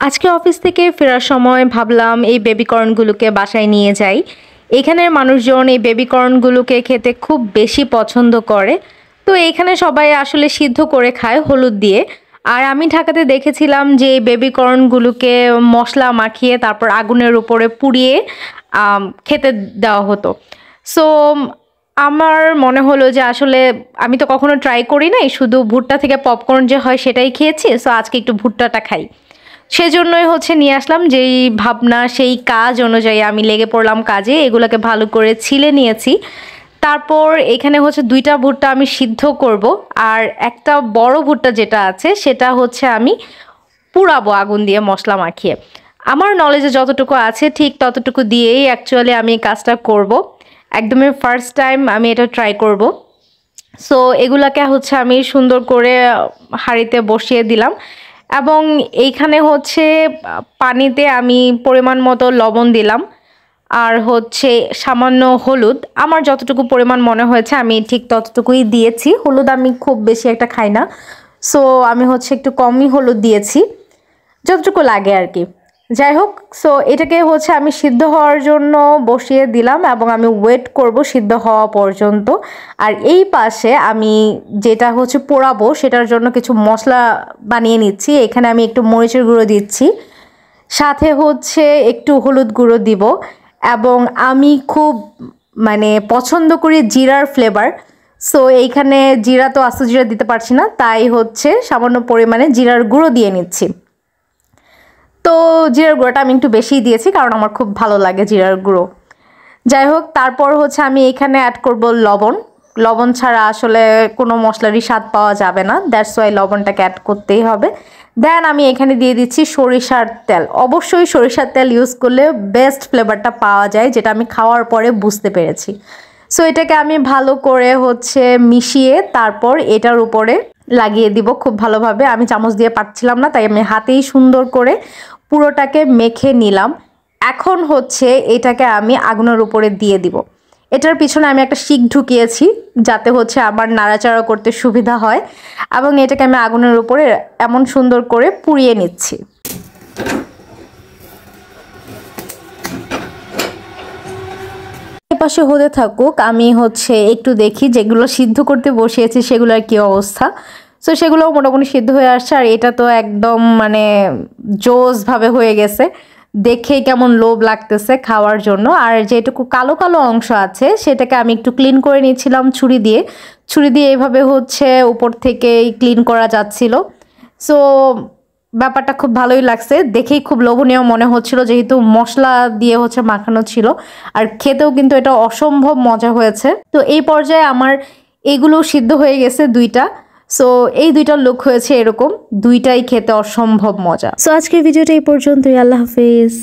আজকে অফিস থেকে ফেরার সময় ভাবলাম এই বেবি কর্নগুলোকে বাসায় নিয়ে যাই। এখানের মানুষজন এই বেবি কর্নগুলোকে খেতে খুব বেশি পছন্দ করে। তো এখানে সবাই আসলে সিদ্ধ করে খায় হলুদ দিয়ে। আর আমি ঢাকাতে দেখেছিলাম যে এই বেবি কর্নগুলোকে মশলা মাখিয়ে তারপর আগুনের উপরে পুড়িয়ে খেতে দেওয়া হতো। সো আমার মনে হলো যে আসলে আমি তো কখনো ট্রাই করি নাই, শুধু ভুট্টা থেকে পপকর্ন যে হয় সেটাই খেয়েছি। সো আজকে একটু ভুট্টাটা খাই, সেজন্যই নিয়ে আসলাম। যেই ভাবনা সেই কাজ অনুযায়ী আমি লেগে পড়লাম কাজে। এগুলোকে ভালো করে ছিলে নিয়েছি। তারপর এখানে দুইটা ভুট্টা আমি সিদ্ধ করব, আর একটা বড় ভুট্টা যেটা আছে সেটা আমি পুড়াবো আগুন দিয়ে মশলা মাখিয়ে। আমার নলেজে যতটুকু আছে ঠিক ততটুকু দিয়েই অ্যাকচুয়ালি আমি কাজটা করব। একদমই ফার্স্ট টাইম আমি এটা ট্রাই করব। সো এগুলাকে আমি সুন্দর করে হাঁড়িতে বসিয়ে দিলাম, এবং এইখানে পানিতে আমি পরিমাণ মতো লবণ দিলাম, আর সামান্য হলুদ। আমার যতটুকু পরিমাণ মনে হয়েছে আমি ঠিক ততটুকুই দিয়েছি। হলুদ আমি খুব বেশি একটা খাই না, সো আমি একটু কমই হলুদ দিয়েছি, যতটুকু লাগে আর কি। যাই হোক, সো এটাকে আমি সিদ্ধ হওয়ার জন্য বসিয়ে দিলাম, এবং আমি ওয়েট করব সিদ্ধ হওয়া পর্যন্ত। আর এই পাশে আমি যেটা পোড়াবো সেটার জন্য কিছু মশলা বানিয়ে নিচ্ছি। এখানে আমি একটু মরিচের গুঁড়ো দিচ্ছি, সাথে একটু হলুদ গুঁড়ো দিব, এবং আমি খুব পছন্দ করি জিরার ফ্লেভার। সো এইখানে জিরা তো আস্ত জিরা দিতে পারছি না, তাই সামান্য পরিমাণে জিরার গুঁড়ো দিয়ে নিচ্ছি। তো জিরার গুঁড়োটা আমি একটু বেশিই দিয়েছি, কারণ আমার খুব ভালো লাগে জিরার গুঁড়ো। যাই হোক, তারপর আমি এখানে অ্যাড করব লবণ। লবণ ছাড়া আসলে কোনো মশলারই স্বাদ পাওয়া যাবে না, দ্যাটস ওয়াই লবণটাকে অ্যাড করতেই হবে। দেন আমি এখানে দিয়ে দিচ্ছি সরিষার তেল। অবশ্যই সরিষার তেল ইউজ করলে বেস্ট ফ্লেভারটা পাওয়া যায়, যেটা আমি খাওয়ার পরে বুঝতে পেরেছি। সো এটাকে আমি ভালো করে মিশিয়ে তারপর এটার উপরে লাগিয়ে দিব খুব ভালোভাবে। আমি চামচ দিয়ে পারছিলাম না, তাই আমি হাতেই সুন্দর করে পুরোটাকে মেখে নিলাম। এখন এটাকে আমি আগুনের উপরে দিয়ে দিব। এটার পিছনে আমি একটা শিক ঢুকিয়েছি, যাতে আমার নাড়াচাড়া করতে সুবিধা হয়, এবং এটাকে আমি আগুনের উপরে এমন সুন্দর করে পুড়িয়ে নিচ্ছি। পাশে হতে থাকুক, আমি একটু দেখি যেগুলো সিদ্ধ করতে বসিয়েছি সেগুলোর কি অবস্থা। সো সেগুলোও মোটামুটি সিদ্ধ হয়ে আসছে, আর এটা তো একদম জোস ভাবে হয়ে গেছে। দেখেই কেমন লোভ লাগতেছে খাওয়ার জন্য। আর যেটুকু কালো কালো অংশ আছে সেটাকে আমি একটু ক্লিন করে নিয়েছিলাম ছুরি দিয়ে এইভাবে উপর থেকে ক্লিন করা যাচ্ছিল। সো ব্যাপারটা খুব ভালোই লাগছে, দেখেই খুব লোভনীয় মনে হচ্ছিল, যেহেতু মশলা দিয়ে মাখানো ছিল। আর খেতেও কিন্তু এটা অসম্ভব মজা হয়েছে। তো এই পর্যায়ে আমার এগুলো সিদ্ধ হয়ে গেছে দুইটা। সো এই দুইটার লুক হয়েছে এরকম, দুইটাই খেতে অসম্ভব মজা। সো আজকের ভিডিওটা এই পর্যন্তই। আল্লাহ হাফেজ।